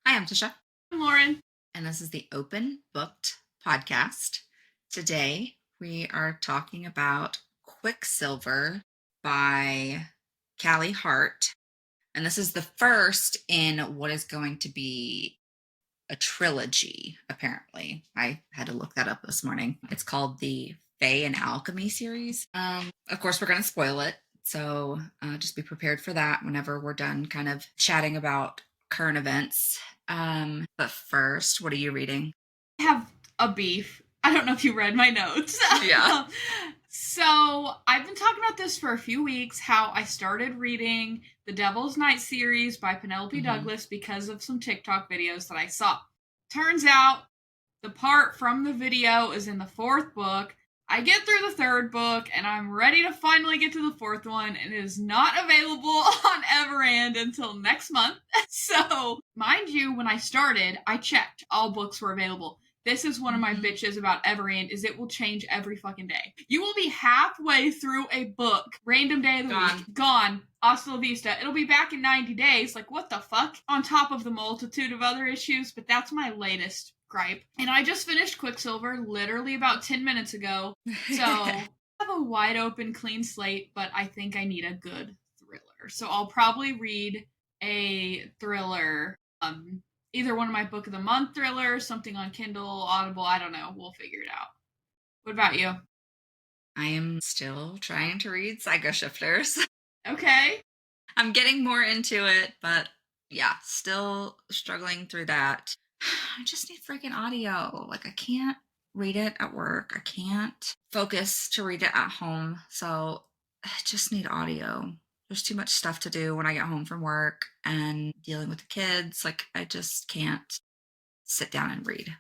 Hi, I'm Tisha, I'm Lauren. and this is the Open Booked podcast. Today, we are talking about Quicksilver by Callie Hart. And this is the first in what is going to be a trilogy, apparently. I had to look that up this morning. It's called the Fae and Alchemy series. Of course, we're going to spoil it. So just be prepared for that whenever we're done kind of chatting about current events. But first, what are you reading? I have a beef. I don't know if you read my notes. Yeah. So I've been talking about this for a few weeks, how I started reading the Devil's Night series by Penelope Douglas because of some TikTok videos that I saw. Turns out the part from the video is in the fourth book. I get through the third book and I'm ready to finally get to the fourth one, and it is not available on Everand until next month. So, mind you, when I started, I checked all books were available. This is one of my bitches about Everand, is it will change every fucking day. You will be halfway through a book, random day of the week, gone, hasta la vista. It'll be back in 90 days. Like, what the fuck? On top of the multitude of other issues, but that's my latest gripe. And I just finished Quicksilver literally about 10 minutes ago. So I have a wide open, clean slate, but I think I need a good thriller. So I'll probably read a thriller, either one of my book of the month thrillers, something on Kindle, Audible, I don't know. We'll figure it out. What about you? I am still trying to read Psycho Shifters. Okay. I'm getting more into it, but yeah, still struggling through that. I just need freaking audio. Like, I can't read it at work. I can't focus to read it at home. So I just need audio. There's too much stuff to do when I get home from work and dealing with the kids. Like, I just can't sit down and read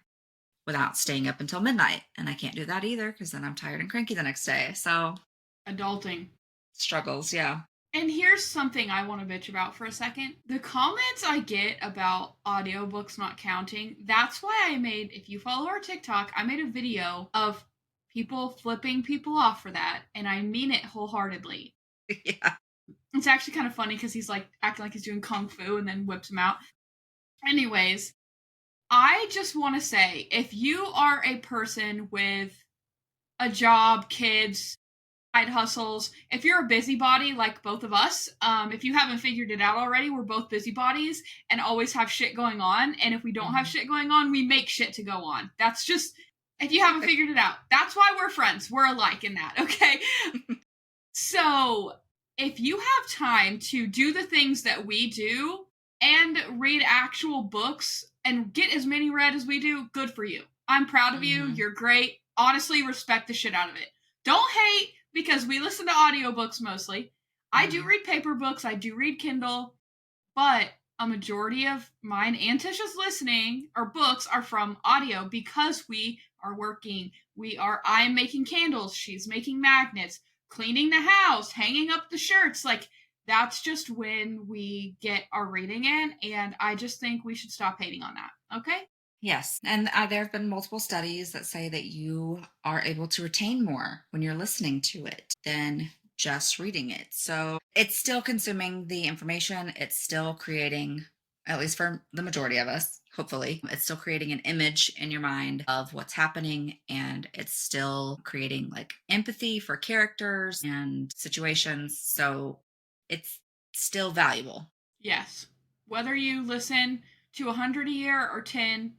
without staying up until midnight. And I can't do that either because then I'm tired and cranky the next day. So, Adulting. struggles, yeah. And here's something I want to bitch about for a second. The comments I get about audiobooks not counting, that's why I made, if you follow our TikTok, I made a video of people flipping people off for that, and I mean it wholeheartedly. Yeah. It's actually kind of funny because he's like acting like he's doing kung fu and then whips him out. Anyways, I just want to say, if you are a person with a job, kids, side hustles, if you're a busybody like both of us, if you haven't figured it out already, we're both busybodies and always have shit going on. And if we don't have shit going on, we make shit to go on. That's just, if you haven't figured it out, that's why we're friends. We're alike in that, okay? So if you have time to do the things that we do and read actual books and get as many read as we do, good for you. I'm proud of you. You're great. Honestly, respect the shit out of it. Don't hate, because we listen to audiobooks mostly. I do read paper books. I do read Kindle. But a majority of mine and Tisha's listening or books are from audio because we are working. I am making candles. She's making magnets, cleaning the house, hanging up the shirts. Like, that's just when we get our reading in. And I just think we should stop hating on that. Okay? Yes. And there have been multiple studies that say that you are able to retain more when you're listening to it than just reading it. So it's still consuming the information. It's still creating, at least for the majority of us, hopefully, it's still creating an image in your mind of what's happening. And it's still creating like empathy for characters and situations. So it's still valuable. Yes. Whether you listen to 100 a year or 10,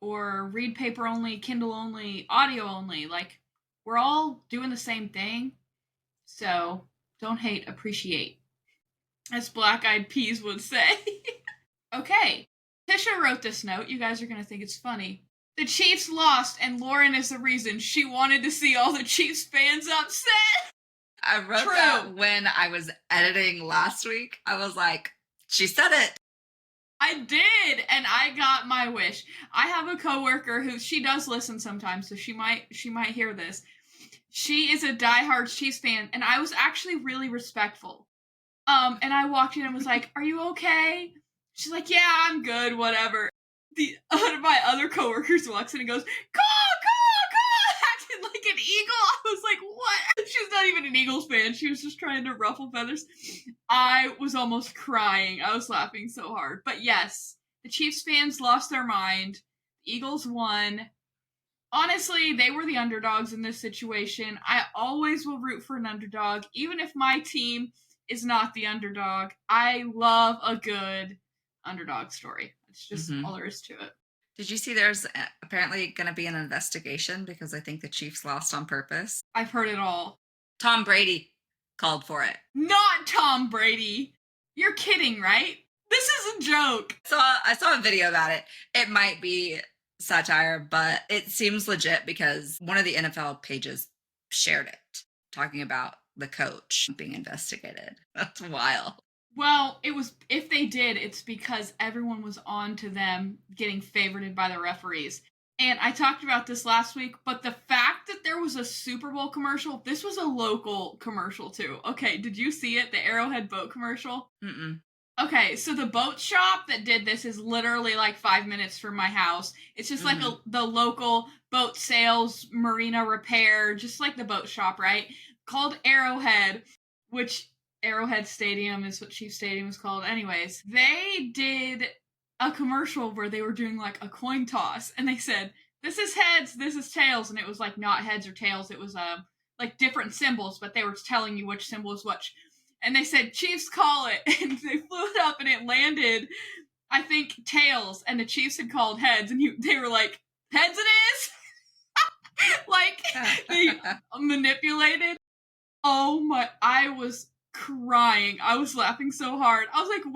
or read paper only, Kindle only, audio only, like, we're all doing the same thing. So don't hate, appreciate, as Black Eyed Peas would say. Okay. Tisha wrote this note. You guys are going to think it's funny. The Chiefs lost, and Lauren is the reason. She wanted to see all the Chiefs fans upset. I wrote that when I was editing last week. I was like, she said it. I did, and I got my wish. I have a coworker who, she does listen sometimes, so she might hear this. She is a diehard Chiefs fan, and I was actually really respectful. And I walked in and was like, "Are you okay?" She's like, "Yeah, I'm good, whatever." One of my other coworkers walks in and goes, "Caw, acting like an eagle." I was like, "What?" She's not even an Eagles fan. She was just trying to ruffle feathers. I was almost crying. I was laughing so hard. But yes, The Chiefs fans lost their mind. The Eagles won. Honestly, they were the underdogs in this situation. I always will root for an underdog, even if my team is not the underdog. I love a good underdog story. It's just Mm-hmm. all there is to it. Did you see there's apparently going to be an investigation because I think the Chiefs lost on purpose? I've heard it all. Tom Brady called for it. Not Tom Brady. You're kidding, right? This is a joke. I saw a video about it. It might be satire, but it seems legit because one of the NFL pages shared it, talking about the coach being investigated. That's wild. Well, if they did, it's because everyone was on to them getting favorited by the referees. And I talked about this last week, but the fact that there was a Super Bowl commercial, this was a local commercial too. Okay, did you see it? The Arrowhead boat commercial? Mm-mm. Okay, so the boat shop that did this is literally like 5 minutes from my house. It's just like the local boat sales, marina repair, just like the boat shop, right? Called Arrowhead, which Arrowhead Stadium is what Chief Stadium is called. Anyways, they did a commercial where they were doing like a coin toss, and they said, "This is heads, this is tails," and it was like not heads or tails. It was like different symbols, but they were telling you which symbol is which. And they said, "Chiefs call it," and they flew it up, and it landed, I think, tails, and the Chiefs had called heads, and they were like, "Heads it is." Like they manipulated. Oh my! I was crying. I was laughing so hard. I was like,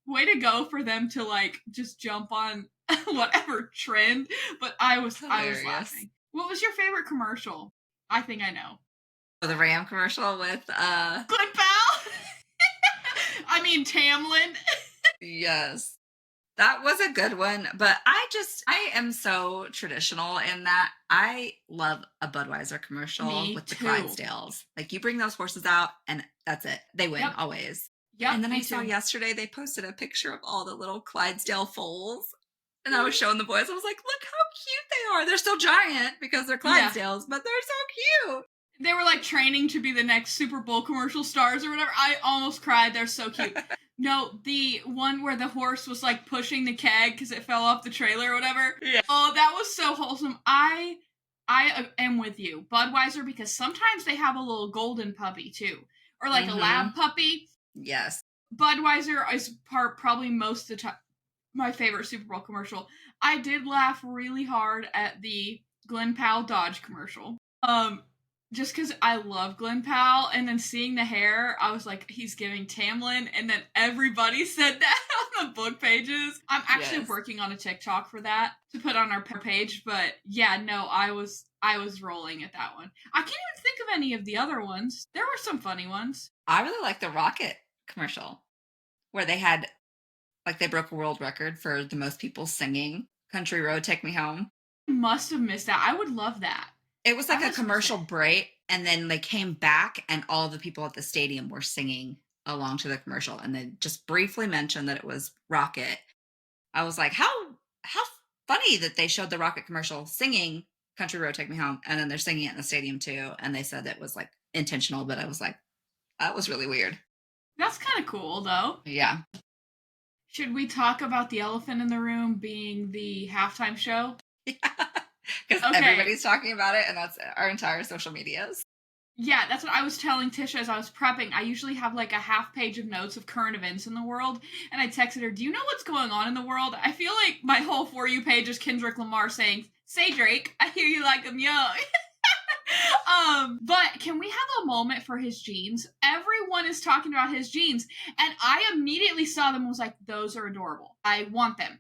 way to go for them to like just jump on whatever trend. But I was laughing. What was your favorite commercial? I think I know. The Ram commercial with Glenn Powell. I mean Tamlin. Yes. That was a good one, but I am so traditional in that I love a Budweiser commercial Me with the too. Clydesdales. Like you bring those horses out and that's it. They win Yep. always. Yep. And then me I saw too. yesterday they posted a picture of all the little Clydesdale foals. And I was showing the boys, I was like, look how cute they are. They're still giant because they're Clydesdales, but they're so cute. They were like training to be the next Super Bowl commercial stars or whatever. I almost cried. They're so cute. No, the one where the horse was like pushing the keg because it fell off the trailer or whatever. Yeah. Oh, that was so wholesome. I am with you, Budweiser, because sometimes they have a little golden puppy too, or like a lab puppy. Yes. Budweiser is probably most of the time my favorite Super Bowl commercial. I did laugh really hard at the Glenn Powell Dodge commercial. Just because I love Glenn Powell, and then seeing the hair, I was like, he's giving Tamlin, and then everybody said that on the book pages. I'm actually working on a TikTok for that to put on our page, but yeah, no, I was rolling at that one. I can't even think of any of the other ones. There were some funny ones. I really like the Rocket commercial where they had, like, they broke a world record for the most people singing Country Road, Take Me Home. Must have missed that. I would love that. It was like a commercial break, and then they came back, and all the people at the stadium were singing along to the commercial, and they just briefly mentioned that it was Rocket. I was like, how funny that they showed the Rocket commercial singing Country Road, Take Me Home, and then they're singing it in the stadium too, and they said it was like intentional, but I was like, that was really weird. That's kind of cool, though. Yeah. Should we talk about the elephant in the room being the halftime show? Yeah. Because everybody's talking about it, and that's our entire social medias. Yeah, that's what I was telling Tisha as I was prepping. I usually have like a half page of notes of current events in the world, and I texted her, "Do you know what's going on in the world?" I feel like my whole For You page is Kendrick Lamar saying, "Say Drake, I hear you like I'm young." But can we have a moment for his jeans? Everyone is talking about his jeans, and I immediately saw them and was like, those are adorable. I want them.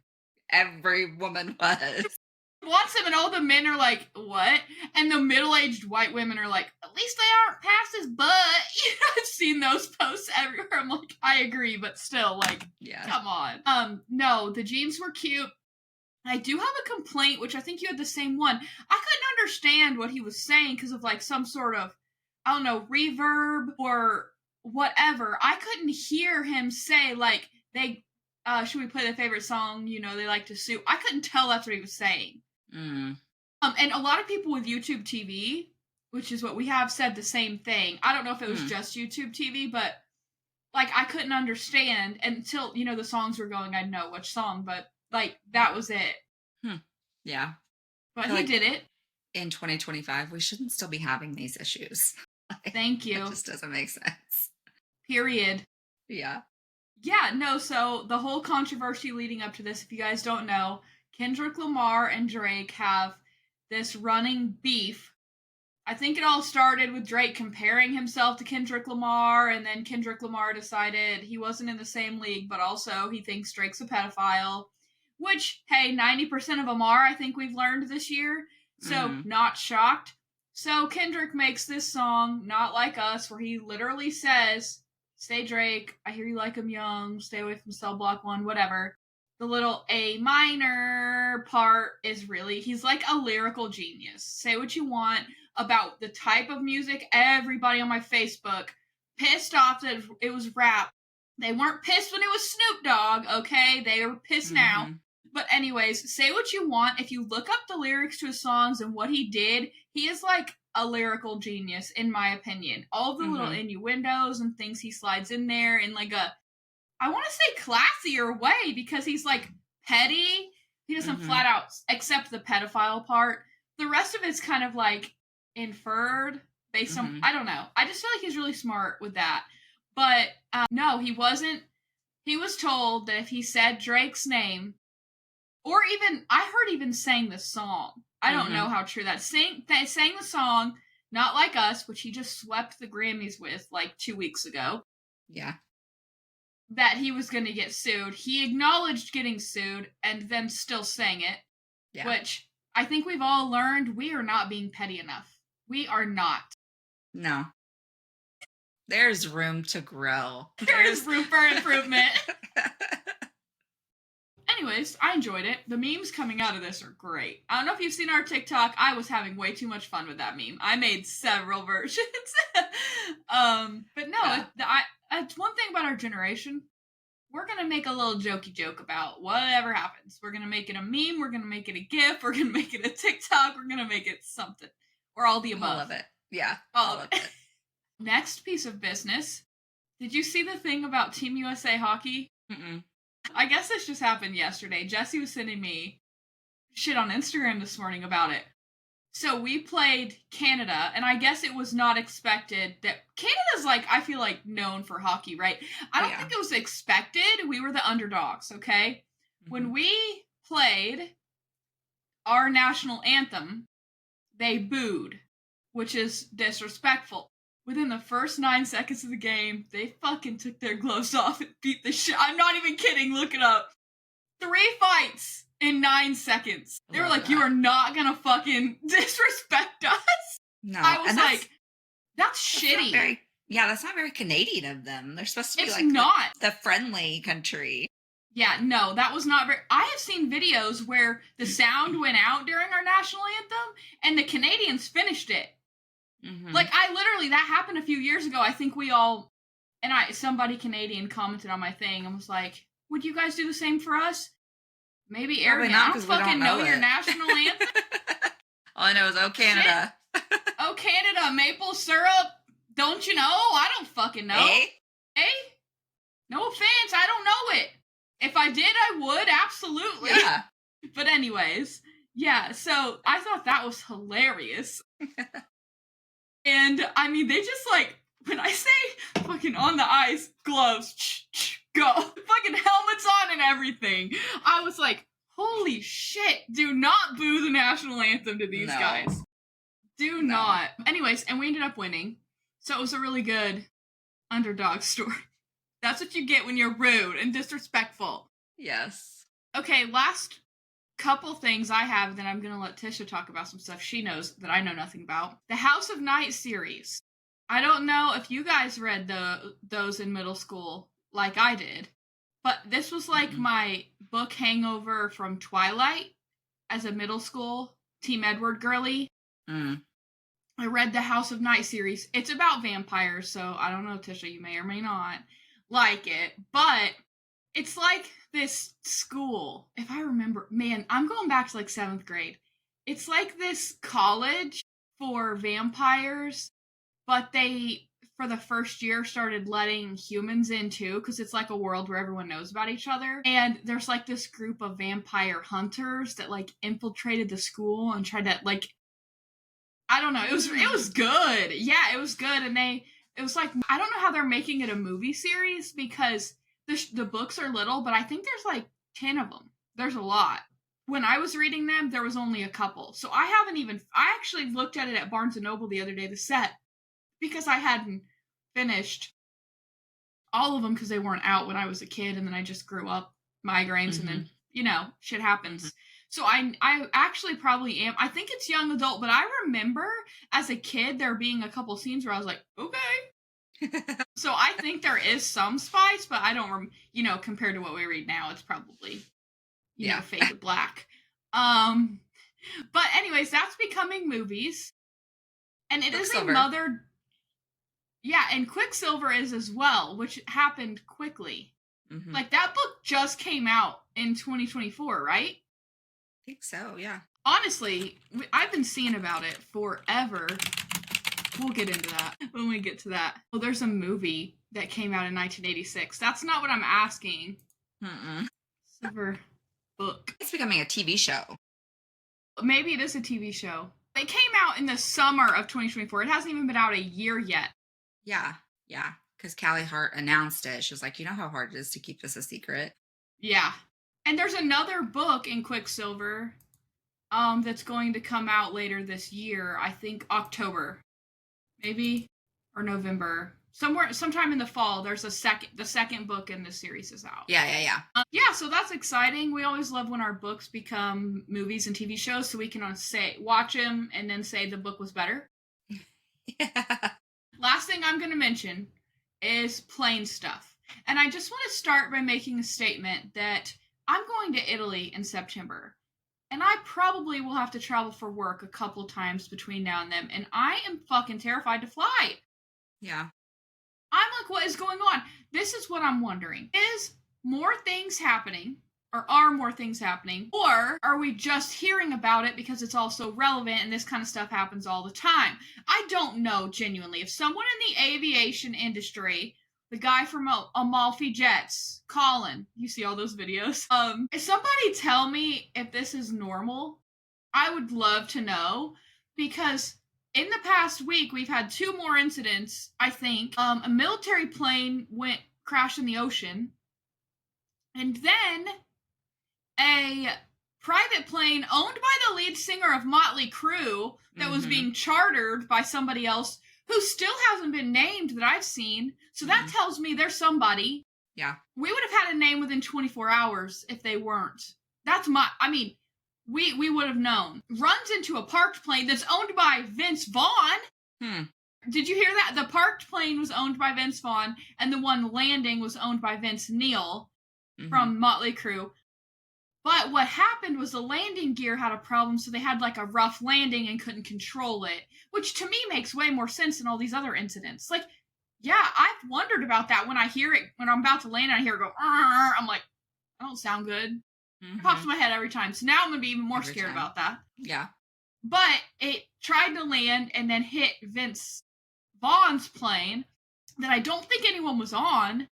Every woman was. Wants them, and all the men are like, what? And the middle-aged white women are like, at least they aren't past his butt. You know, I've seen those posts everywhere. I'm like, I agree, but still, like, come on. No, the jeans were cute. I do have a complaint, which I think you had the same one. I couldn't understand what he was saying because of like some sort of, I don't know, reverb or whatever. I couldn't hear him say like, they, should we play their favorite song? You know, they like to sue. I couldn't tell that's what he was saying. And a lot of people with YouTube TV, which is what we have, said the same thing. I don't know if it was just YouTube TV, but like I couldn't understand until, you know, the songs were going. I'd know which song, but Like, that was it. Yeah. But he Like did it. in 2025, we shouldn't still be having these issues. Thank It you. just doesn't make sense. Period. Yeah. Yeah, no, so the whole controversy leading up to this, if you guys don't know, Kendrick Lamar and Drake have this running beef. I think it all started with Drake comparing himself to Kendrick Lamar, and then Kendrick Lamar decided he wasn't in the same league, but also he thinks Drake's a pedophile. Which, hey, 90% of them are, I think we've learned this year. So, Mm-hmm. not shocked. So, Kendrick makes this song, Not Like Us, where he literally says, Stay Drake, I hear you like him young, stay away from Cell Block 1, whatever. The little A minor part is really, he's like a lyrical genius. Say what you want about the type of music. Everybody on my Facebook pissed off that it was rap. They weren't pissed when it was Snoop Dogg, okay? They were pissed now. Mm-hmm. But anyways, say what you want. If you look up the lyrics to his songs and what he did, he is like a lyrical genius, in my opinion. All the little Mm-hmm. innuendos and things he slides in there in like a, I want to say classier way, because he's like petty. He doesn't Mm-hmm. flat out accept the pedophile part. The rest of it's kind of like inferred based on, Mm-hmm. I don't know. I just feel like he's really smart with that. But no, he wasn't. He was told that if he said Drake's name, or even, I heard even sang the song. I don't know Mm-hmm. how true that. Sang the song, Not Like Us, which he just swept the Grammys with like 2 weeks ago, Yeah. that he was going to get sued. He acknowledged getting sued and then still sang it, Yeah. which I think we've all learned we are not being petty enough. We are not. No. There's room to grow. There is room for improvement. Anyways, I enjoyed it. The memes coming out of this are great. I don't know if you've seen our TikTok. I was having way too much fun with that meme. I made several versions. But no, Yeah. it's one thing about our generation. We're gonna make a little jokey joke about whatever happens. We're gonna make it a meme. We're gonna make it a GIF. We're gonna make it a TikTok. We're gonna make it something, or all the above. All of it. Yeah. All of it. Next piece of business. Did you see the thing about Team USA hockey? Mm-mm. I guess this just happened yesterday. Jesse was sending me shit on Instagram this morning about it. So we played Canada, and I guess it was not expected that Canada's like, I feel like known for hockey, right? I don't think it was expected. We were the underdogs, okay? Mm-hmm. When we played our national anthem, they booed, which is disrespectful. Within the first 9 seconds of the game, they fucking took their gloves off and beat the shit. I'm not even kidding. Look it up. 3 fights in 9 seconds. They were like, you are not gonna fucking disrespect us. No. I was like, that's shitty. That's not very Canadian of them. They're supposed to be like not the friendly country. Yeah, no, that was not very. I have seen videos where the sound went out during our national anthem and the Canadians finished it. Mm-hmm. Like, I literally, that happened a few years ago. I think we all, and somebody Canadian commented on my thing and was like, would you guys do the same for us? Maybe arrogant. I don't fucking know your national anthem. All I know is, oh, Canada. Oh, Canada, maple syrup. Don't you know? I don't fucking know. Hey? No offense, I don't know it. If I did, I would, absolutely. Yeah. But anyways, yeah, so I thought that was hilarious. And, I mean, they just, like, when I say fucking on the ice, gloves, go. Fucking helmets on and everything. I was like, holy shit, do not boo the national anthem to these guys. Do not. Anyways, and we ended up winning. So it was a really good underdog story. That's what you get when you're rude and disrespectful. Yes. Okay, last couple things I have, then I'm going to let Tisha talk about some stuff she knows that I know nothing about. The House of Night series. I don't know if you guys read those in middle school like I did, but this was like my book hangover from Twilight as a middle school Team Edward girly. I read the House of Night series. It's about vampires, so I don't know, Tisha, you may or may not like it, but it's like this school, if I remember, man, I'm going back to like 7th grade. It's like this college for vampires, but they for the first year started letting humans in too, because it's like a world where everyone knows about each other. And there's like this group of vampire hunters that like infiltrated the school and tried to like, I don't know. It was good. Yeah, it was good. And it was like, I don't know how they're making it a movie series because the books are little, but I think there's like 10 of them. There's a lot. When I was reading them, there was only a couple. So I actually looked at it at Barnes and Noble the other day, the set, because I hadn't finished all of them because they weren't out when I was a kid, and then I just grew up, migraines, and then, shit happens. So I actually probably am. I think it's young adult, but I remember as a kid there being a couple scenes where I was like, okay. So I think there is some spice, but I don't, compared to what we read now, it's probably, fade to black. But anyways, that's becoming movies, and it is a mother. Yeah, and Quicksilver is as well, which happened quickly. Mm-hmm. Like, that book just came out in 2024, right? I think so, yeah. Honestly, I've been seeing about it forever. We'll get into that when we get to that. Well, there's a movie that came out in 1986. That's not what I'm asking. Silver book. It's becoming a TV show. Maybe it is a TV show. It came out in the summer of 2024. It hasn't even been out a year yet. Yeah, because Callie Hart announced it. She was like, you know how hard it is to keep this a secret? Yeah. And there's another book in Quicksilver that's going to come out later this year. I think October, maybe, or November. Sometime in the fall, there's the second book in the series is out. Yeah. Yeah, so that's exciting. We always love when our books become movies and TV shows, so we can watch them and then say the book was better. Yeah. Last thing I'm going to mention is plane stuff. And I just want to start by making a statement that I'm going to Italy in September. And I probably will have to travel for work a couple times between now and then. And I am fucking terrified to fly. Yeah. I'm like, what is going on? This is what I'm wondering. Is more things happening? Or are more things happening? Or are we just hearing about it because it's all so relevant and this kind of stuff happens all the time? I don't know, genuinely. If someone in the aviation industry, the guy from Amalfi Jets, Colin, you see all those videos? If somebody tell me if this is normal, I would love to know, because in the past week, we've had 2 more incidents, I think. A military plane crashed in the ocean. And then a private plane owned by the lead singer of Motley Crue that was being chartered by somebody else who still hasn't been named that I've seen. So that tells me there's somebody. Yeah. We would have had a name within 24 hours if they weren't. We would have known. Runs into a parked plane that's owned by Vince Vaughn. Did you hear that? The parked plane was owned by Vince Vaughn, and the one landing was owned by Vince Neil from Motley Crue. But what happened was the landing gear had a problem, so they had like a rough landing and couldn't control it, which to me makes way more sense than all these other incidents. Like, yeah, I've wondered about that when I hear it, when I'm about to land and I hear it go, I'm like, that don't sound good. It pops in my head every time. So now I'm going to be even more scared about that. Yeah. But it tried to land and then hit Vince Vaughn's plane that I don't think anyone was on.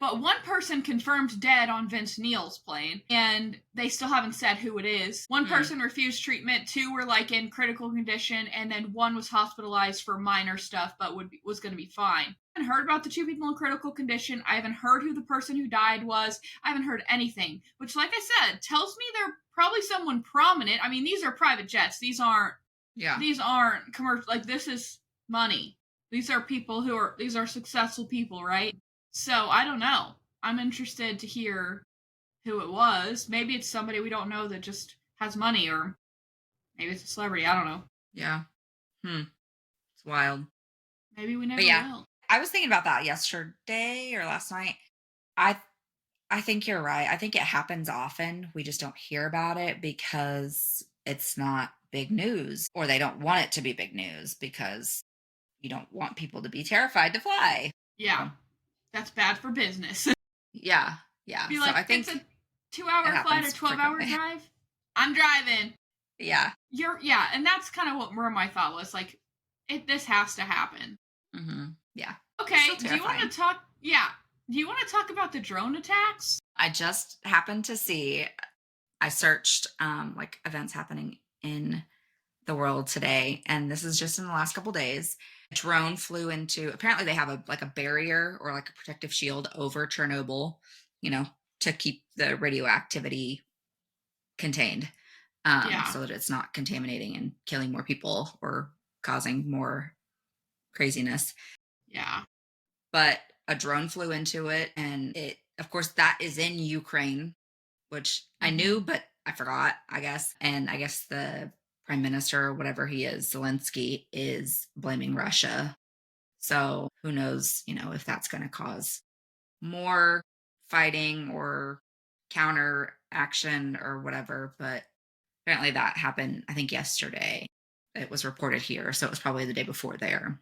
But one person confirmed dead on Vince Neil's plane, and they still haven't said who it is. One person refused treatment, 2 were like in critical condition, and then 1 was hospitalized for minor stuff, but was going to be fine. I haven't heard about the 2 people in critical condition. I haven't heard who the person who died was. I haven't heard anything, which, like I said, tells me they're probably someone prominent. I mean, these are private jets. These aren't commercial. Like, this is money. These are people these are successful people, right? So, I don't know. I'm interested to hear who it was. Maybe it's somebody we don't know that just has money, or maybe it's a celebrity. I don't know. Yeah. It's wild. Maybe we never will. I was thinking about that yesterday or last night. I think you're right. I think it happens often. We just don't hear about it because it's not big news, or they don't want it to be big news because you don't want people to be terrified to fly. Yeah. That's bad for business. Yeah. Be like, so I think it's a 2-hour flight or 12-hour drive. I'm driving. Yeah. And that's kind of where my thought was. Like, this has to happen. Yeah. Still Okay, do you want terrifying. to talk? Yeah. Do you want to talk about the drone attacks? I just happened to see, I searched like events happening in the world today, and this is just in the last couple days. A drone flew into, apparently they have a like a barrier or like a protective shield over Chernobyl, you know, to keep the radioactivity contained, Yeah. so that it's not contaminating and killing more people or causing more craziness. Yeah. But a drone flew into it, and it, of course, that is in Ukraine, which I knew, Mhm. but I forgot, I guess. And I guess the prime minister, or whatever he is, Zelensky, is blaming Russia. So who knows, if that's going to cause more fighting or counter action or whatever. But apparently that happened, I think, yesterday. It was reported here. So it was probably the day before there.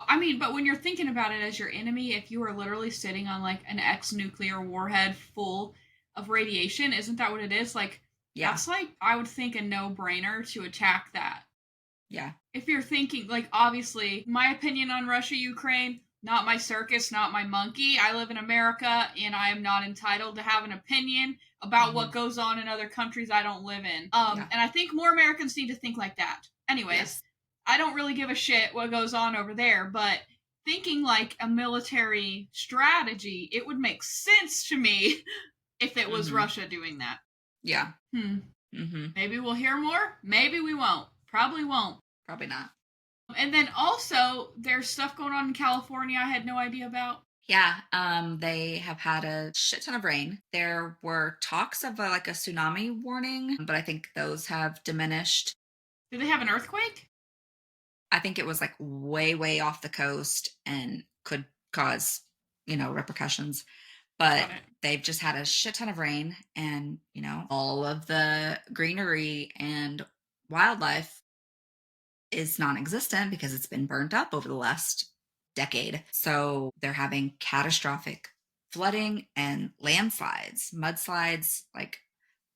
I mean, but when you're thinking about it as your enemy, if you are literally sitting on like an ex-nuclear warhead full of radiation, isn't that what it is? Like Yeah. that's like I would think a no-brainer to attack that. Yeah. If you're thinking like obviously my opinion on Russia Ukraine, not my circus, not my monkey. I live in America and I am not entitled to have an opinion about what Hmm. goes on in other countries I don't live in. Yeah. And I think more Americans need to think like that. Anyways, Yes. I don't really give a shit what goes on over there, but thinking like a military strategy, it would make sense to me if it was Hmm. Russia doing that. Yeah. Hmm. Hmm. Maybe we'll hear more. Maybe we won't. Probably won't. Probably not. And then also, there's stuff going on in California I had no idea about. Yeah, they have had a shit ton of rain. There were talks of like a tsunami warning, but I think those have diminished. Do they have an earthquake? I think it was like way, way off the coast and could cause, repercussions. But Got it. they've just had a shit ton of rain, and, all of the greenery and wildlife is non-existent because it's been burned up over the last decade. So they're having catastrophic flooding and landslides, mudslides, like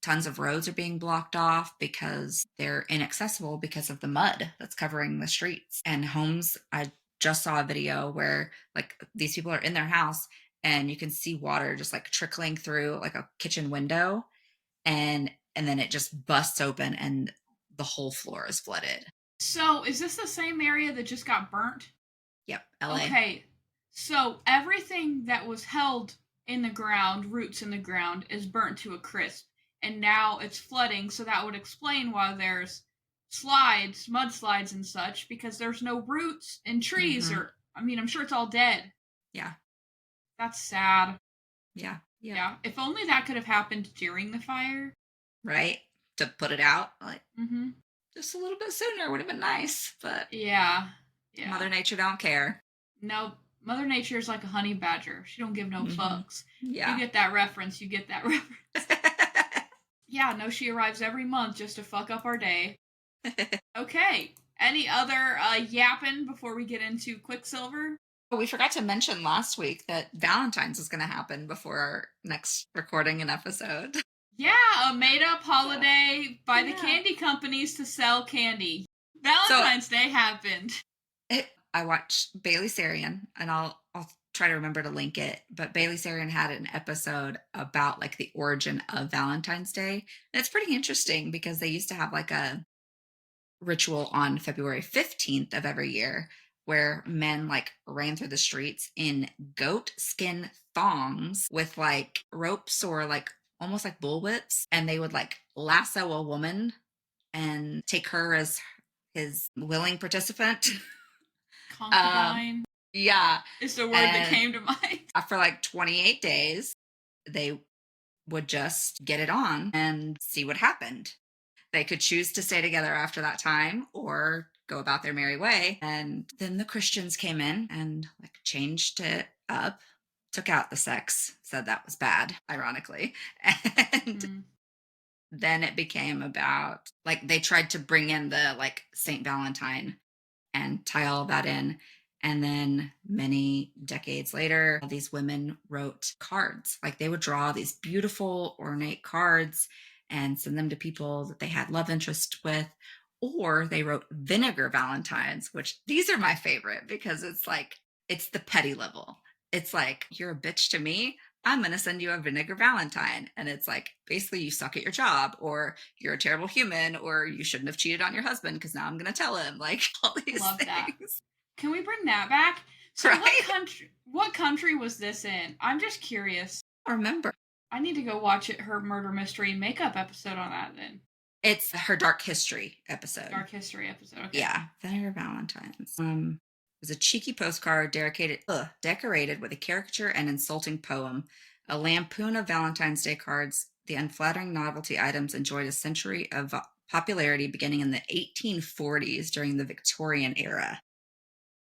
tons of roads are being blocked off because they're inaccessible because of the mud that's covering the streets and homes. I just saw a video where like these people are in their house and you can see water just like trickling through like a kitchen window, and then it just busts open and the whole floor is flooded. So, is this the same area that just got burnt? Yep, LA. Okay. So, everything that was held in the ground, roots in the ground, is burnt to a crisp. And now it's flooding, so that would explain why there's slides, mudslides, and such, because there's no roots and trees, Mhm. or, I mean, I'm sure it's all dead. Yeah. That's sad. Yeah. Yep. Yeah. If only that could have happened during the fire. Right? To put it out, like, Mm hmm. just a little bit sooner would have been nice, but Yeah. Yeah. Mother Nature don't care. No, Mother Nature is like a honey badger. She don't give no Mhm. fucks. You Yeah. get that reference. You get that reference. Yeah, no, she arrives every month just to fuck up our day. Okay. Any other yapping before we get into Quicksilver? Oh, we forgot to mention last week that Valentine's is gonna happen before our next recording an episode. Yeah, a made up So, holiday by the yeah. candy companies to sell candy. So, Valentine's Day happened. I watched Bailey Sarian, and I'll try to remember to link it. But Bailey Sarian had an episode about like the origin of Valentine's Day. And it's pretty interesting because they used to have like a ritual on February 15th of every year where men like ran through the streets in goat skin thongs with like ropes or like almost like bullwhips, and they would like lasso a woman and take her as his willing participant. um Concubine yeah, is the word that and came to mind. for like 28 days they would just get it on and see what happened. They could choose to stay together after that time or go about their merry way. And then the Christians came in and like changed it up, took out the sex, said that was bad, ironically. And Mm. then it became about like they tried to bring in the like Saint Valentine and tie all of that in. And then many decades later, these women wrote cards. Like they would draw these beautiful, ornate cards and send them to people that they had love interest with, Or they wrote vinegar valentines, which these are my favorite because it's like, it's the petty level. It's like, you're a bitch to me. I'm going to send you a vinegar valentine. And it's like, basically, you suck at your job, or you're a terrible human, or you shouldn't have cheated on your husband because now I'm going to tell him, like, all these Love that. things. Can we bring that back? So Right? what country was this in? I'm just curious. I remember. I need to go watch her murder mystery and makeup episode on that then. It's her dark history episode. Dark history episode. Okay. Yeah, Vinegar Valentines. It was a cheeky postcard decorated with a caricature and insulting poem, a lampoon of Valentine's Day cards. The unflattering novelty items enjoyed a century of popularity beginning in the 1840s during the Victorian era.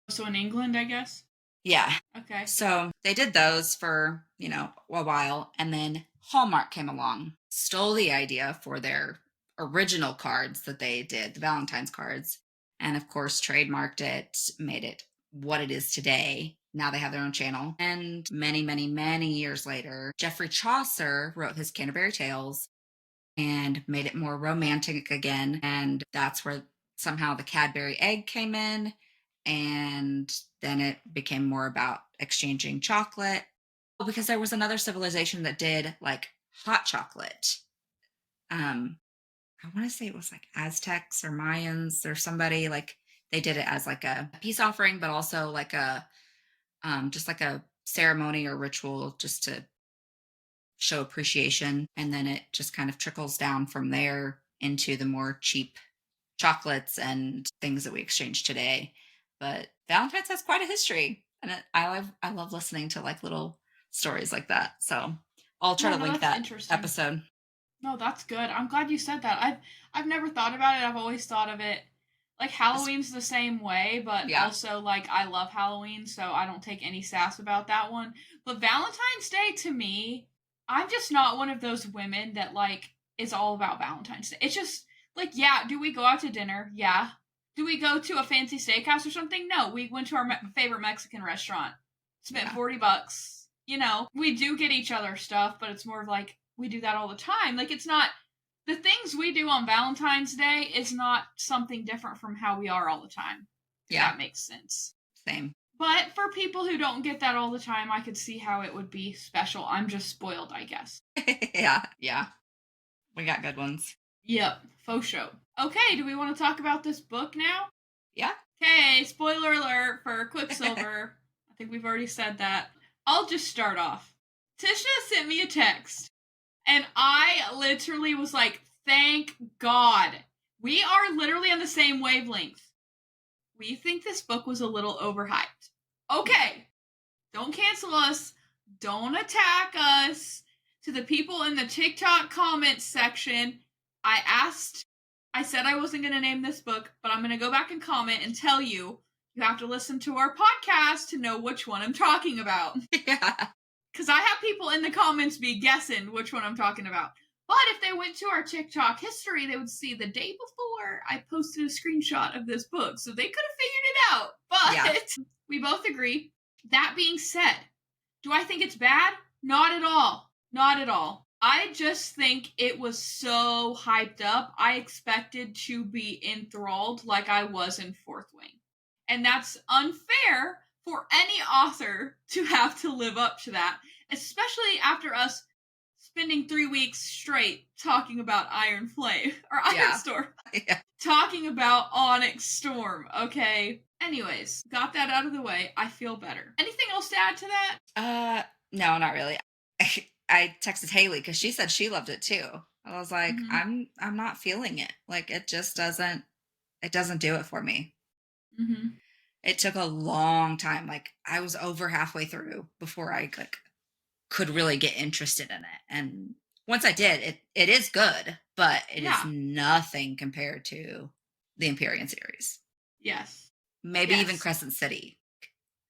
So in England, I guess? Yeah. Okay. So they did those for, a while. And then Hallmark came along, stole the idea for their original cards that they did, the Valentine's cards, and of course trademarked it, made it what it is today. Now they have their own channel. And many, many, many years later, Geoffrey Chaucer wrote his Canterbury Tales and made it more romantic again. And that's where somehow the Cadbury egg came in. And then it became more about exchanging chocolate. Because there was another civilization that did like hot chocolate. I want to say it was like Aztecs or Mayans or somebody, like they did it as like a peace offering, but also like a just like a ceremony or ritual just to show appreciation. And then it just kind of trickles down from there into the more cheap chocolates and things that we exchange today. But Valentine's has quite a history, and I love listening to like little stories like that. So I'll try to No, link that's that interesting. episode. No, that's good. I'm glad you said that. I've never thought about it. I've always thought of it like Halloween's the same way, but Yeah. also like I love Halloween, so I don't take any sass about that one. But Valentine's Day to me, I'm just not one of those women that like is all about Valentine's Day. It's just like, yeah, do we go out to dinner? Yeah. Do we go to a fancy steakhouse or something? No, we went to our favorite Mexican restaurant. Spent $40. We do get each other stuff, but it's more of like we do that all the time. Like it's not the things we do on Valentine's Day is not something different from how we are all the time. Yeah. That makes sense. Same. But for people who don't get that all the time, I could see how it would be special. I'm just spoiled, I guess. Yeah. We got good ones. Yep, faux show. Okay, do we want to talk about this book now? Yeah. Okay, spoiler alert for Quicksilver. I think we've already said that. I'll just start off. Tisha sent me a text, and I literally was like, thank God. We are literally on the same wavelength. We think this book was a little overhyped. Okay, don't cancel us. Don't attack us. To the people in the TikTok comments section, I said I wasn't going to name this book, but I'm going to go back and comment and tell you, you have to listen to our podcast to know which one I'm talking about. Yeah. Because I have people in the comments be guessing which one I'm talking about. But if they went to our TikTok history, they would see the day before I posted a screenshot of this book. So they could have figured it out. But we both agree. That being said, do I think it's bad? Not at all. Not at all. I just think it was so hyped up. I expected to be enthralled like I was in Fourth Wing. And that's unfair for any author to have to live up to that, especially after us spending 3 weeks straight talking about Iron Flame or Iron Storm. Yeah. Talking about Onyx Storm, okay? Anyways, got that out of the way. I feel better. Anything else to add to that? No, not really. I texted Haley because she said she loved it too. I was like, I'm not feeling it. Like it just doesn't do it for me. Mm-hmm. It took a long time. Like I was over halfway through before I could really get interested in it. And once I did, it is good, but it is nothing compared to the Empyrean series. Yes. Maybe even Crescent City.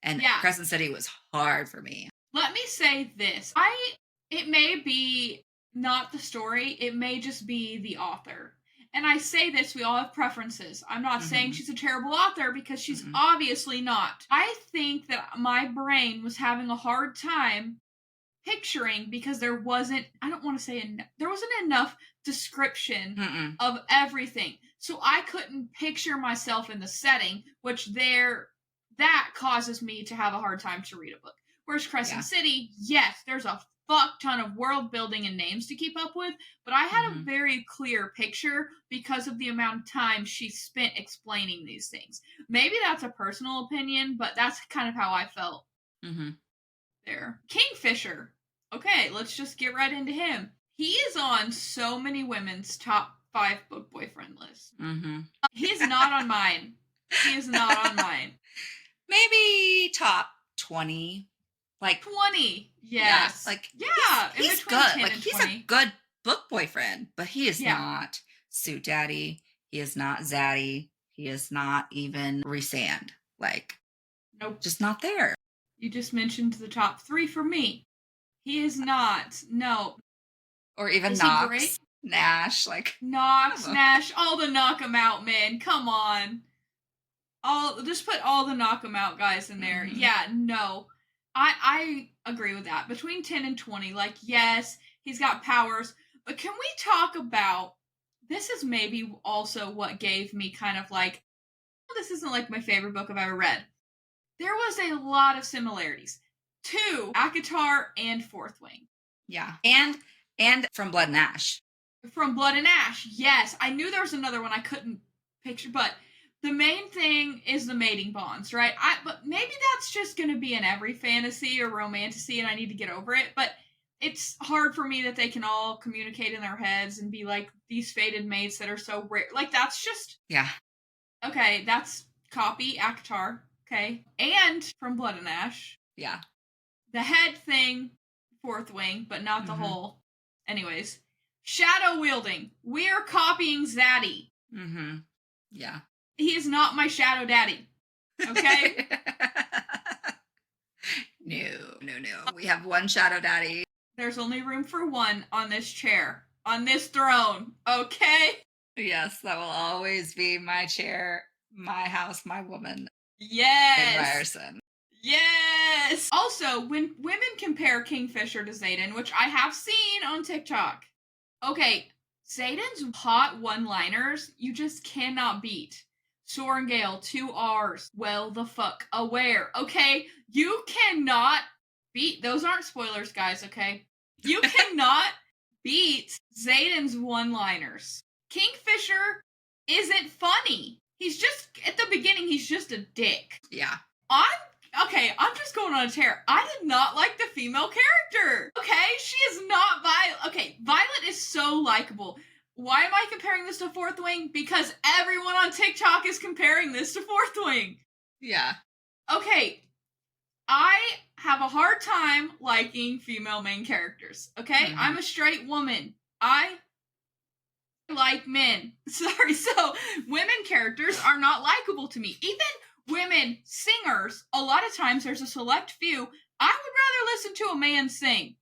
And Crescent City was hard for me. Let me say this. It may be not the story, it may just be the author. And I say this, we all have preferences. I'm not saying she's a terrible author because she's obviously not. I think that my brain was having a hard time picturing because there wasn't, I don't want to say, there wasn't enough description Mm-mm. of everything. So I couldn't picture myself in the setting, that causes me to have a hard time to read a book. Whereas Crescent Yeah. City, yes, there's a fuck ton of world building and names to keep up with, but I had a very clear picture because of the amount of time she spent explaining these things. Maybe that's a personal opinion, but that's kind of how I felt there. Kingfisher. Okay, let's just get right into him. He is on so many women's top 5 book boyfriend lists. He's not on mine. He is not on mine. Maybe top 20. Like 20. Yes. Yeah, like he's good. 10 Like and he's 20. a good book boyfriend, but he is Yeah. not Suit Daddy. He is not Zaddy. He is not even Resand. Like, Nope. just not there. You just mentioned the top 3 for me. He is not. No. Or even Is Knox, he great? Nash, like Knox, Nash, all the knock 'em out men. Come on. Just put all the knock 'em out guys in there. Yeah, no. I agree with that. Between 10 and 20, like, yes, he's got powers, but can we talk about this is maybe also what gave me kind of like, well, this isn't like my favorite book I've ever read. There was a lot of similarities to ACOTAR and Fourth Wing. Yeah. And from Blood and Ash. From Blood and Ash, yes. I knew there was another one I couldn't picture, but the main thing is the mating bonds, right? But maybe that's just going to be in every fantasy or romantasy, and I need to get over it. But it's hard for me that they can all communicate in their heads and be like these fated mates that are so rare. Like, that's just... Yeah. Okay, that's copy, ACOTAR, okay? And from Blood and Ash. Yeah. The head thing, Fourth Wing, but not the whole. Anyways, shadow wielding. We're copying Zaddy. Yeah. He is not my shadow daddy. Okay? No. We have one shadow daddy. There's only room for one on this chair, on this throne. Okay? Yes, that will always be my chair, my house, my woman. Yes. Ryerson. Yes. Also, when women compare Kingfisher to Xaden, which I have seen on TikTok. Okay, Xaden's hot one-liners, you just cannot beat. Sorengale, 2 R's, well the fuck aware. Okay, you cannot beat, those aren't spoilers, guys, okay? You cannot beat Xaden's one-liners. Kingfisher isn't funny. He's just, at the beginning, he's just a dick. Yeah. I'm just going on a tear. I did not like the female character. Okay, she is not Violet. Okay, Violet is so likable. Why am I comparing this to Fourth Wing? Because everyone on TikTok is comparing this to Fourth Wing. Yeah. Okay, I have a hard time liking female main characters. Okay, I'm a straight woman. I like men. Sorry, so women characters are not likable to me. Even women singers, a lot of times there's a select few. I would rather listen to a man sing.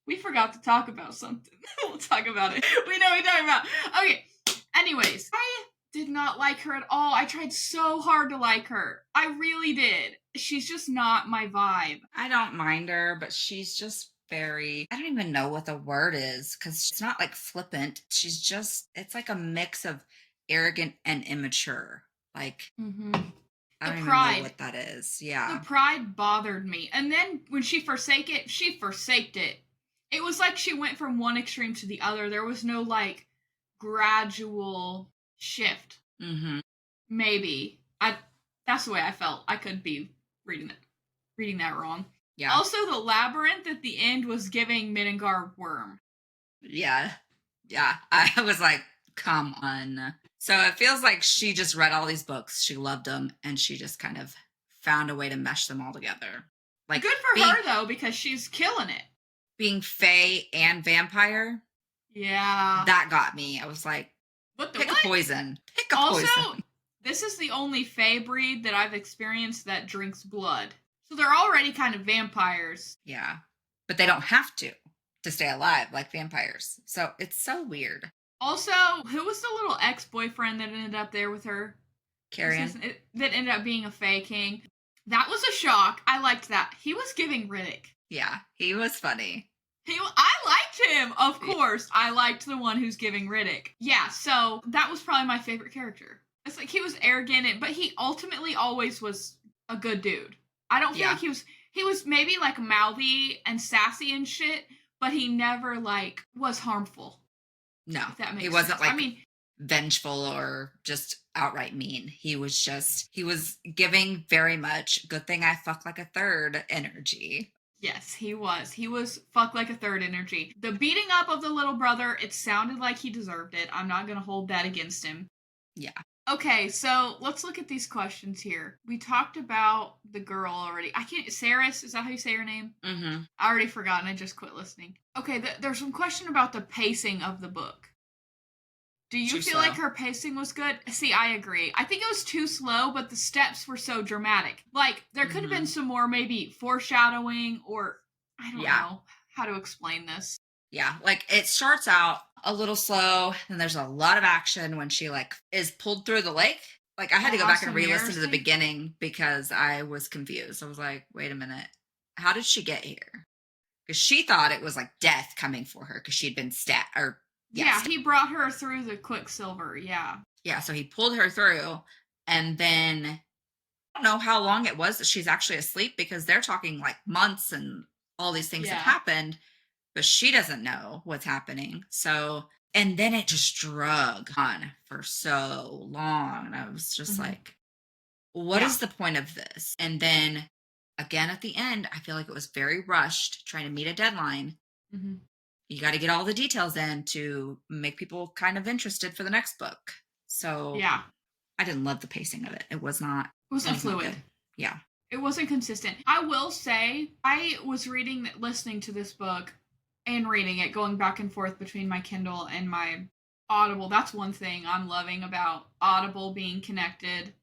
We forgot to talk about something. We'll talk about it. We know what we're talking about. Okay. Anyways, I did not like her at all. I tried so hard to like her. I really did. She's just not my vibe. I don't mind her, but she's just very, I don't even know what the word is, because she's not like flippant. She's just, it's like a mix of arrogant and immature. Like, I don't even know what that is. Yeah. The pride bothered me. And then when she forsaked it. It was like she went from one extreme to the other. There was no, like, gradual shift. Maybe. That's the way I felt. I could be reading that wrong. Yeah. Also, the labyrinth at the end was giving Middengar Worm. Yeah. I was like, come on. So it feels like she just read all these books. She loved them, and she just kind of found a way to mesh them all together. Like, good for her, though, because she's killing it. Being fae and vampire. Yeah. That got me. I was like, pick a poison. Pick a poison. Also, this is the only fae breed that I've experienced that drinks blood. So they're already kind of vampires. Yeah. But they don't have to stay alive like vampires. So it's so weird. Also, who was the little ex-boyfriend that ended up there with her? Carrion. That ended up being a fae king. That was a shock. I liked that. He was giving Riddick. Yeah, he was funny. I liked liked him. Of course, I liked the one who's giving Riddick. Yeah, so that was probably my favorite character. It's like he was arrogant, but he ultimately always was a good dude. I don't feel Yeah. like he was maybe like mouthy and sassy and shit, but he never like was harmful. No, If that he makes wasn't sense. I like mean, vengeful or just outright mean. He was giving very much good thing I fuck like a third energy. yes, he was. He was fuck like a third energy. The beating up of the little brother, it sounded like he deserved it. I'm not going to hold that against him. Yeah. Okay, so let's look at these questions here. We talked about the girl already. I can't. Saris, is that how you say her name? Mm-hmm. I already forgotten. I just quit listening. Okay, there's some question about the pacing of the book. Do you Too feel slow. like her pacing was good? See, I agree. I think it was too slow, but the steps were so dramatic. Like, there could have been some more maybe foreshadowing, or I don't know how to explain this. Yeah, like it starts out a little slow, and there's a lot of action when she like is pulled through the lake. Like I had to go back House and of re-listen Mirrors to the thing? beginning because I was confused. I was like, wait a minute, how did she get here? Because she thought it was like death coming for her because she'd been Yeah, he brought her through the Quicksilver. Yeah. yeah. So he pulled her through, and then I don't know how long it was that she's actually asleep because they're talking like months and all these things have Yeah. happened, but she doesn't know what's happening. So, and then it just drug on for so long. And I was just like, what is the point of this? And then again at the end, I feel like it was very rushed trying to meet a deadline. Mm-hmm. You got to get all the details in to make people kind of interested for the next book. So, Yeah. I didn't love the pacing of it. It was not, It wasn't it was not fluid. good. Yeah. It wasn't consistent. I will say, I was listening to this book and reading it, going back and forth between my Kindle and my Audible. That's one thing I'm loving about Audible being connected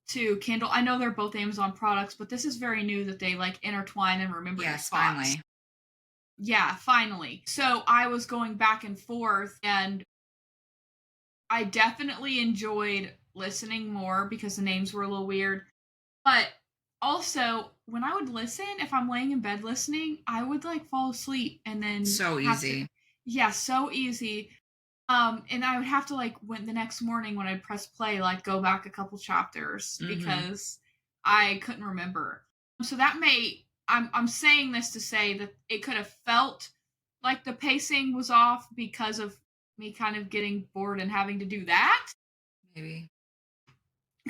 to Kindle. I know they're both Amazon products, but this is very new that they like intertwine and remember your Yes, spots. finally. Yeah, finally. So I was going back and forth, and I definitely enjoyed listening more because the names were a little weird. But also, when I would listen, if I'm laying in bed listening, I would like fall asleep and then So have to, easy. yeah, so easy. And I would have to like when the next morning when I'd press play, like go back a couple chapters because I couldn't remember. So that may I'm saying this to say that it could have felt like the pacing was off because of me kind of getting bored and having to do that. Maybe.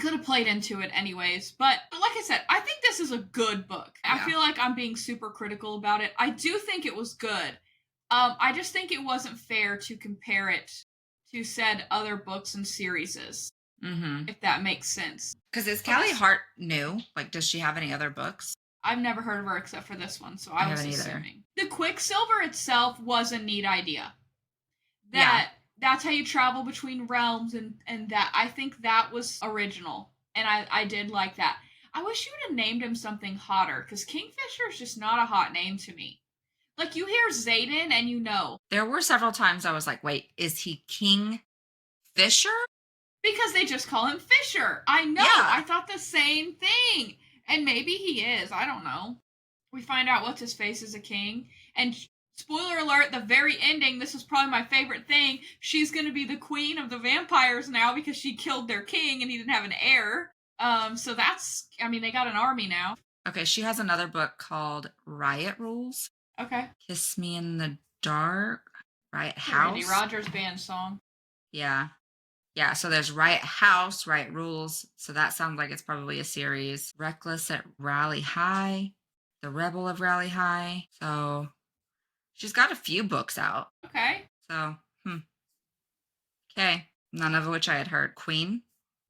Could have played into it anyways, but like I said, I think this is a good book. I feel like I'm being super critical about it. I do think it was good. I just think it wasn't fair to compare it to said other books and series, if that makes sense. Because is But Callie Hart new? Like, does she have any other books? I've never heard of her except for this one, so I I was haven't either. assuming. The Quicksilver itself was a neat idea. Yeah. That's how you travel between realms, and that I think that was original, and I did like that. I wish you would have named him something hotter because Kingfisher is just not a hot name to me. Like you hear Zayden and you know There were several times I was like, wait, is he King Fisher? because they just call him Fisher. I know. Yeah. I thought the same thing, and maybe he is. I don't know. We find out what's his face is a king, and spoiler alert, the very ending, this is probably my favorite thing, she's going to be the queen of the vampires now because she killed their king and he didn't have an heir. So that's, I mean, they got an army now. Okay, she has another book called Riot Rules. Okay. Kiss Me in the Dark. Riot Randy House. Rogers band song. Yeah. Yeah, so there's Riot House, Riot Rules. So that sounds like it's probably a series. Reckless at Rally High. The Rebel of Rally High. So she's got a few books out. Okay. So, okay. None of which I had heard. Queen.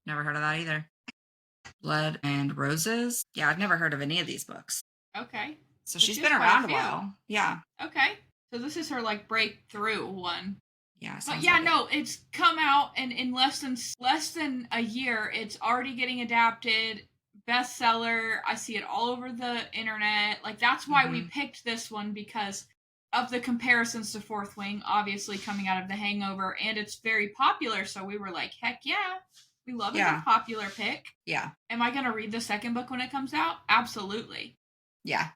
Never heard of that either. Blood and Roses. Yeah, I've never heard of any of these books. Okay. So But she's she been has quite a around a few. while. Yeah. Okay. So this is her like breakthrough one. Yeah. But sounds yeah, like it. no, it's come out, and in less than a year, it's already getting adapted, bestseller. I see it all over the internet. Like that's why we picked this one because of the comparisons to Fourth Wing, obviously coming out of The Hangover, and it's very popular. So we were like, heck yeah, we love a good popular pick. Yeah. Am I gonna read the second book when it comes out? Absolutely. Yeah.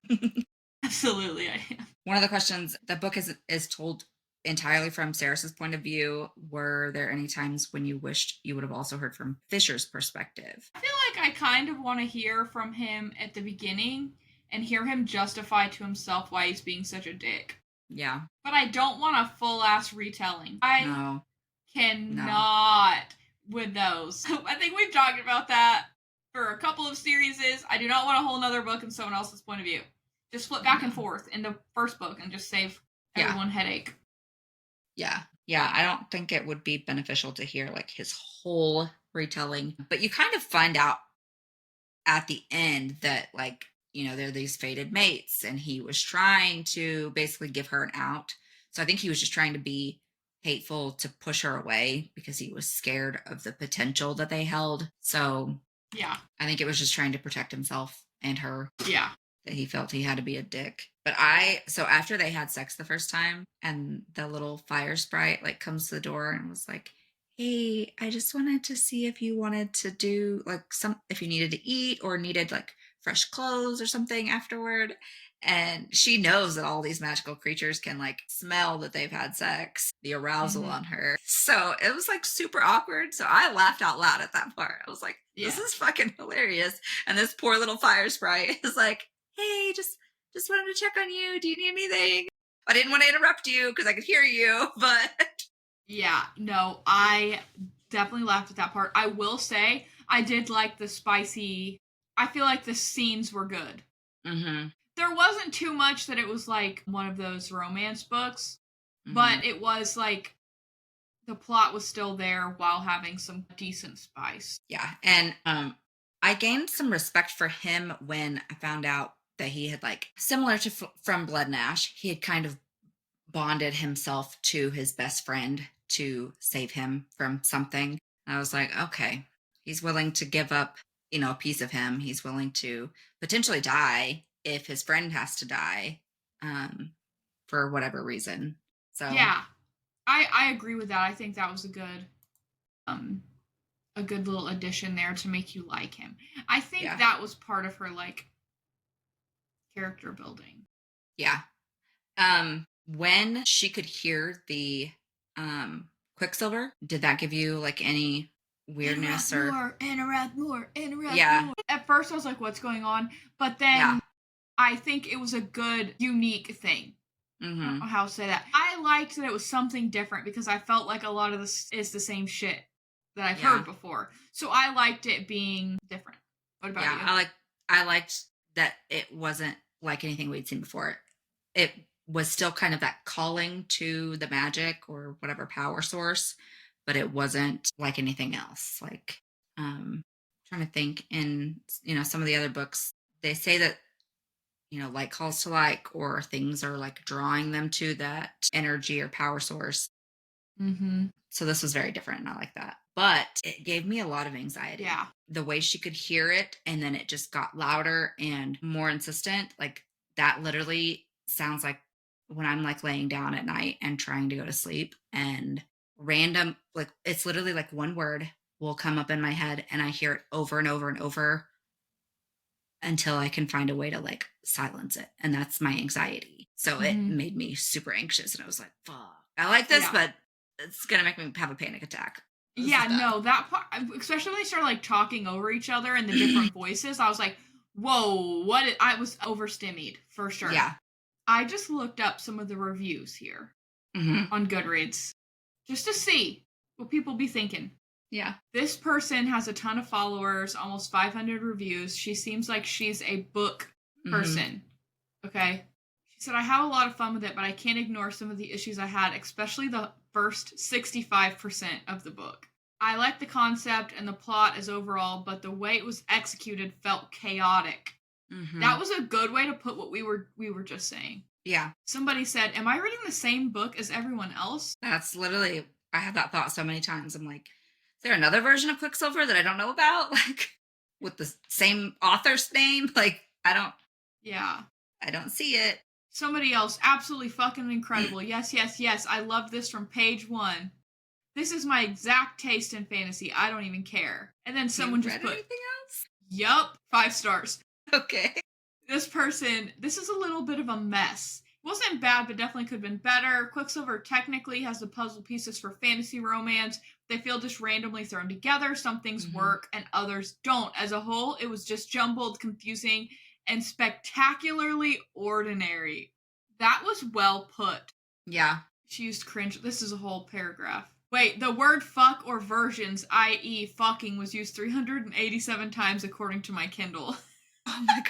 Absolutely, I am. One of the questions, the book is told entirely from Ceres's point of view. Were there any times when you wished you would have also heard from Fisher's perspective? I feel like I kind of want to hear from him at the beginning and hear him justify to himself why he's being such a dick. Yeah. But I don't want a full ass retelling. I No. No. cannot with those. I think we've talked about that for a couple of series. I do not want a whole nother book in someone else's point of view. Just flip back and forth in the first book and just save everyone headache. Yeah. Yeah. I don't think it would be beneficial to hear like his whole retelling, but you kind of find out at the end that like, they're these fated mates and he was trying to basically give her an out. So I think he was just trying to be hateful to push her away because he was scared of the potential that they held. So yeah, I think it was just trying to protect himself and her. Yeah. That he felt he had to be a dick. But so after they had sex the first time and the little fire sprite like comes to the door and was like, hey, I just wanted to see if you wanted to do like if you needed to eat or needed like fresh clothes or something afterward. And she knows that all these magical creatures can like smell that they've had sex, the arousal on her. So it was like super awkward. So I laughed out loud at that part. I was like, this is fucking hilarious. And this poor little fire sprite is like, hey, just wanted to check on you. Do you need anything? I didn't want to interrupt you because I could hear you, but yeah, no, I definitely laughed at that part. I will say I did like the spicy. I feel like the scenes were good. Mm-hmm. There wasn't too much that it was like one of those romance books, but it was like the plot was still there while having some decent spice. Yeah, and I gained some respect for him when I found out that he had like similar to from Blood and Ash, he had kind of bonded himself to his best friend to save him from something. I was like, okay, he's willing to give up, a piece of him. He's willing to potentially die if his friend has to die, for whatever reason. So yeah, I agree with that. I think that was a good little addition there to make you like him. I think that was part of her like character building. Yeah. When she could hear the Quicksilver, did that give you like any weirdness interact more. At first I was like, what's going on? But then I think it was a good, unique thing. Mm-hmm. I don't know how to say that. I liked that it was something different because I felt like a lot of this is the same shit that I've heard before. So I liked it being different. What about you? I liked that it wasn't like anything we'd seen before. It was still kind of that calling to the magic or whatever power source, but it wasn't like anything else. Like, trying to think in, some of the other books, they say that, like calls to like, or things are like drawing them to that energy or power source. Mm-hmm. So this was very different and I like that. But it gave me a lot of anxiety. Yeah. The way she could hear it and then it just got louder and more insistent. Like that literally sounds like when I'm like laying down at night and trying to go to sleep and random, like it's literally like one word will come up in my head and I hear it over and over and over until I can find a way to like silence it. And that's my anxiety. So it made me super anxious and I was like, fuck, I like this, but it's going to make me have a panic attack. That part, especially when they started like talking over each other and the different voices, I was like, whoa, I was overstimmied for sure. Yeah. I just looked up some of the reviews here on Goodreads just to see what people be thinking. Yeah. This person has a ton of followers, almost 500 reviews. She seems like she's a book person. Okay. She said, I have a lot of fun with it, but I can't ignore some of the issues I had, especially the first 65% of the book. I like the concept and the plot as overall, but the way it was executed felt chaotic. That was a good way to put what we were just saying. Yeah. Somebody said, am I reading the same book as everyone else? That's literally, I had that thought so many times. I'm like, is there another version of Quicksilver that I don't know about? Like with the same author's name? Like, I don't see it. Somebody else, absolutely fucking incredible. Yes, yes, yes. I love this from page 1. This is my exact taste in fantasy. I don't even care. And then someone just put, anything else? Yup, 5 stars. Okay. This person, this is a little bit of a mess. It wasn't bad, but definitely could have been better. Quicksilver technically has the puzzle pieces for fantasy romance. They feel just randomly thrown together. Some things Mm-hmm. work and others don't. As a whole, it was just jumbled, confusing, and spectacularly ordinary. That was well put. Yeah. She used cringe. This is a whole paragraph. Wait, the word fuck or versions, i.e., fucking, was used 387 times according to my Kindle. Oh my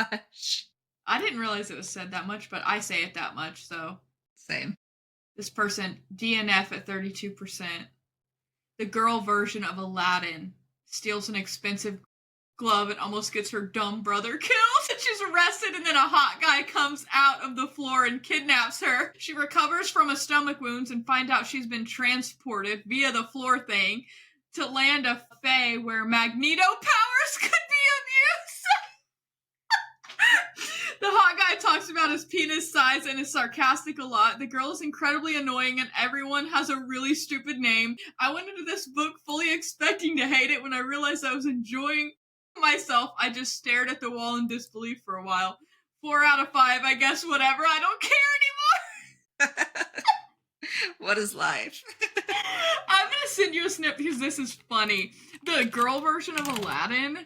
gosh. I didn't realize it was said that much, but I say it that much, so. Same. This person, DNF at 32%. The girl version of Aladdin steals an expensive glove and almost gets her dumb brother killed. She's arrested, and then a hot guy comes out of the floor and kidnaps her. She recovers from a stomach wounds and finds out she's been transported via the floor thing to land of Fae where Magneto powers could be of use. The hot guy talks about his penis size and is sarcastic a lot. The girl is incredibly annoying and everyone has a really stupid name. I went into this book fully expecting to hate it. When I realized I was enjoying myself, I just stared at the wall in disbelief for a while. 4 out of 5, I guess, whatever. I don't care anymore. What is life? I'm going to send you a snip because this is funny. The girl version of Aladdin,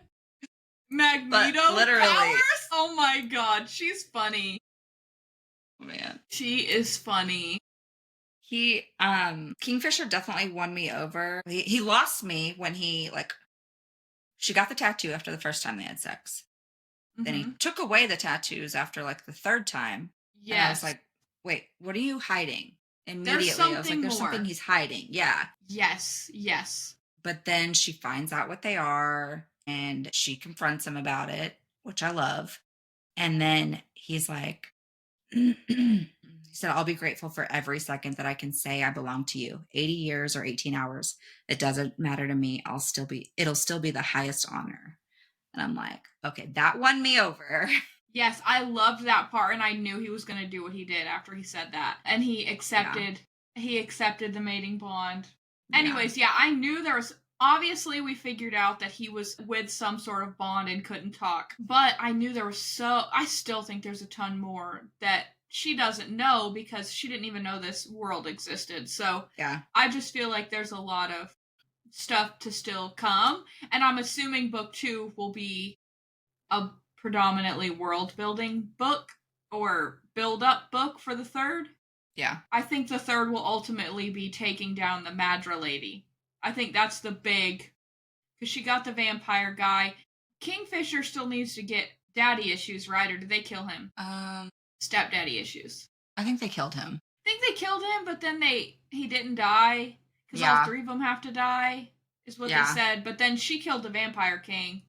Magneto literally. powers? Oh my god, she's funny. Man. She is funny. He, Kingfisher definitely won me over. He lost me when she got the tattoo after the first time they had sex. Mm-hmm. Then he took away the tattoos after like the third time. Yes. And I was like, wait, what are you hiding? Immediately, I was like, there's something he's hiding. Yeah. Yes. But then she finds out what they are and she confronts him about it, which I love. And then he's like, he said, I'll be grateful for every second that I can say I belong to you. 80 years or 18 hours. It doesn't matter to me. It'll still be the highest honor. And I'm like, okay, that won me over. Yes, I loved that part, and I knew he was going to do what he did after he said that. And he accepted the mating bond. Anyways, I knew there was, obviously we figured out that he was with some sort of bond and couldn't talk. But I knew there was I still think there's a ton more that she doesn't know because she didn't even know this world existed. So I just feel like there's a lot of stuff to still come. And I'm assuming book 2 will be a predominantly world building book or build up book for the third. Yeah. I think the third will ultimately be taking down the Madra lady. I think that's the big, because she got the vampire guy. Kingfisher still needs to get daddy issues, right? Or did they kill him? Stepdaddy issues. I think they killed him. I think they killed him, but then he didn't die because all 3 of them have to die, is what they said. But then she killed the vampire king.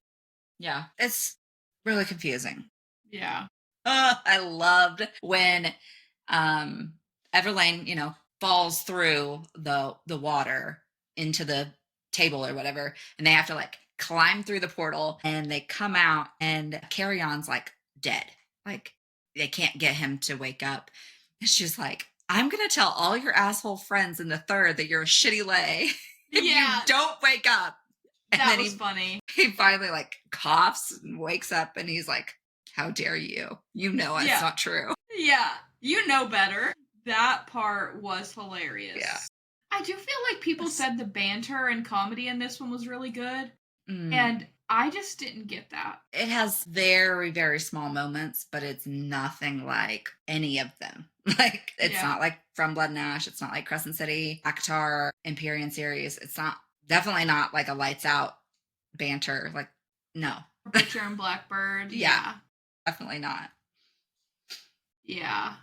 Yeah. It's really confusing. Yeah. I loved when Everlane, falls through the water into the table or whatever, and they have to like climb through the portal, and they come out, and Carry-On's like dead. Like they can't get him to wake up. And she's like, I'm gonna tell all your asshole friends in the third that you're a shitty lay if you don't wake up. And that was funny. He finally like coughs and wakes up, and he's like, how dare you? You know it's not true. Yeah, you know better. That part was hilarious. Yeah. I do feel like people said the banter and comedy in this one was really good. And I just didn't get that. It has very, very small moments, but it's nothing like any of them. Like, it's not like From Blood and Ash. It's not like Crescent City, ACOTAR, Empyrean series. It's definitely not like a lights out banter. Like, no. Butcher and Blackbird. Yeah. Definitely not. Yeah.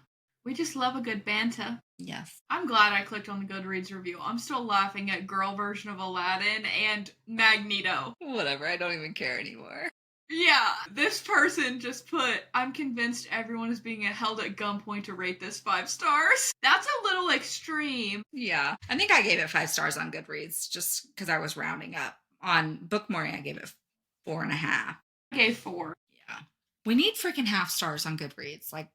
We just love a good banter. Yes. I'm glad I clicked on the Goodreads review. I'm still laughing at girl version of Aladdin and Magneto. Whatever, I don't even care anymore. Yeah, this person just put, I'm convinced everyone is being held at gunpoint to rate this 5 stars. That's a little extreme. Yeah. I think I gave it 5 stars on Goodreads just because I was rounding up. On Book Morning, I gave it 4.5. I gave 4. Yeah. We need freaking half stars on Goodreads. Like,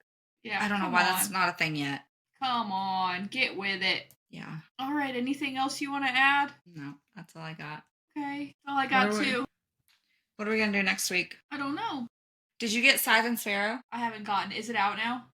I don't know why that's not a thing yet. Come on, get with it. Yeah. All right, anything else you want to add? No, that's all I got. Okay, that's all I got too. What are we going to do next week? I don't know. Did you get Siren Sparrow? I haven't gotten. Is it out now?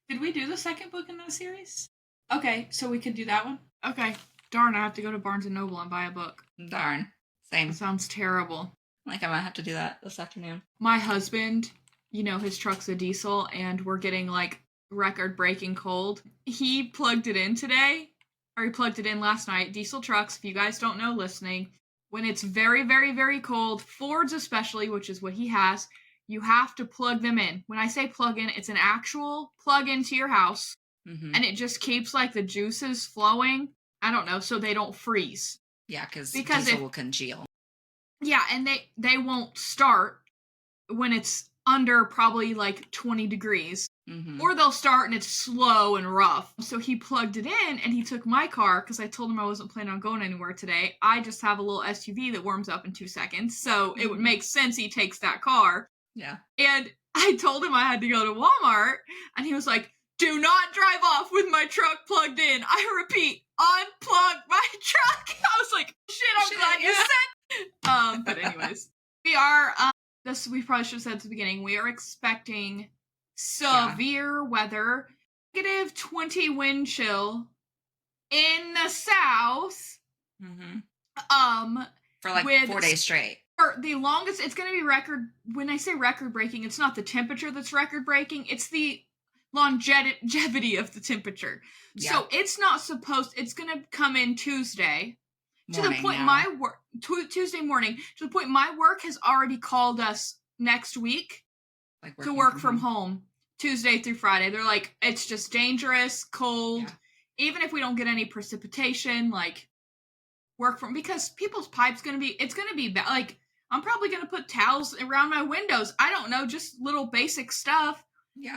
Did we do the second book in that series? Okay, so we could do that one. Okay. Darn, I have to go to Barnes and Noble and buy a book. Darn. That Same. sounds terrible. Like I might have to do that this afternoon. My husband, his truck's a diesel and we're getting like record-breaking cold. He plugged it in today, or he plugged it in last night. Diesel trucks, if you guys don't know listening, when it's very, very, very cold, Fords especially, which is what he has, you have to plug them in. When I say plug in, it's an actual plug into your house, and it just keeps like the juices flowing. I don't know, so they don't freeze. Yeah, because diesel will congeal. Yeah, and they won't start when it's under probably like 20 degrees. Or they'll start and it's slow and rough. So he plugged it in and he took my car because I told him I wasn't planning on going anywhere today. I just have a little SUV that warms up in 2 seconds. So it would make sense he takes that car. Yeah. And I told him I had to go to Walmart and he was like, do not drive off with my truck plugged in. I repeat, unplug my truck. I was like, shit, I'm glad you said. But anyways, we are, this we probably should have said at the beginning, we are expecting severe weather, -20 wind chill in the south. For like 4 days straight. For the longest, it's going to be record. When I say record breaking, it's not the temperature that's record breaking. It's the longevity of the temperature. Yeah. So it's not supposed. It's going to come in Tuesday. Morning, to the point Tuesday morning, to the point my work has already called us next week to work from home Tuesday through Friday. They're like, it's just dangerous, cold. Yeah. Even if we don't get any precipitation, like work from, because people's pipes it's gonna be bad. Like I'm probably gonna put towels around my windows. I don't know, just little basic stuff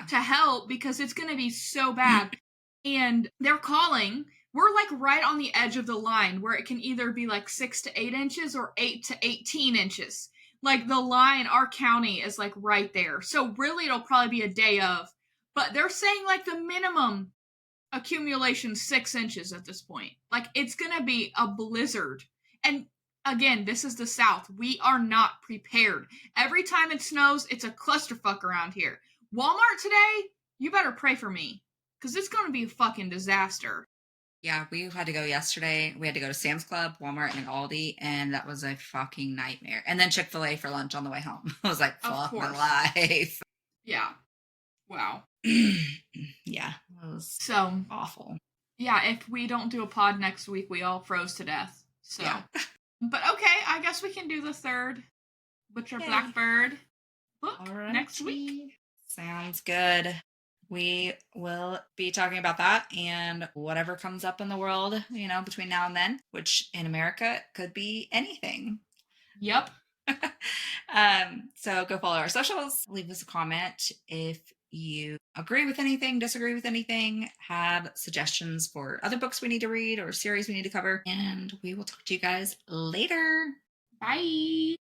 to help because it's gonna be so bad. And they're calling. We're like right on the edge of the line where it can either be like 6 to 8 inches or 8 to 18 inches. Like the line, our county is like right there. So really it'll probably be a day of. But they're saying like the minimum accumulation 6 inches at this point. Like it's going to be a blizzard. And again, this is the South. We are not prepared. Every time it snows, it's a clusterfuck around here. Walmart today, you better pray for me. Because it's going to be a fucking disaster. Yeah, we had to go yesterday. We had to go to Sam's Club, Walmart, and Aldi, and that was a fucking nightmare. And then Chick-fil-A for lunch on the way home. I was like, fuck my life. Yeah. Wow. Yeah, it was so awful. Yeah, if we don't do a pod next week, we all froze to death. So, yeah. But okay, I guess we can do the third Butcher Blackbird book next week. Sounds good. We will be talking about that and whatever comes up in the world, between now and then, which in America could be anything. Yep. So go follow our socials. Leave us a comment if you agree with anything, disagree with anything, have suggestions for other books we need to read or series we need to cover. And we will talk to you guys later. Bye.